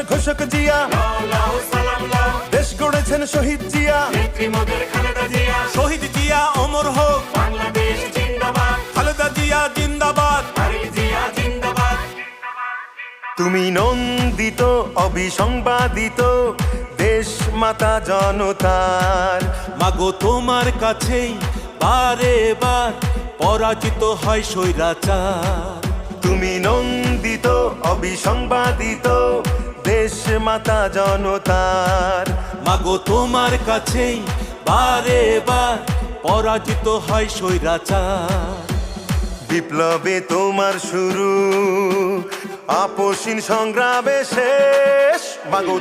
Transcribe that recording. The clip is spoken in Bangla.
ঘোষক জিয়া, দেশ গড়েছেন শহীদ জিয়া, শহীদ জিয়া অমর হোক, বাংলাদেশ জিন্দাবাদ, খালেদা জিয়া জিন্দাবাদ। তারেক জিয়া জিন্দাবাদ। তুমি নন্দিত অবিসংবাদিত দেশ মাতা জনতার। মাগো তোমার কাছেই বারে বার পরাজিত হয় স্বৈরাচার। তুমি নন্দিত অবিসংবাদিত দেশ মাতা জনতার। মাগো তোমার কাছেই বারে বার পরাজিত হয় স্বৈরাচার। বিপ্লবে তোমার শুরু, আপসীন সংগ্রামে শেষ। মাগো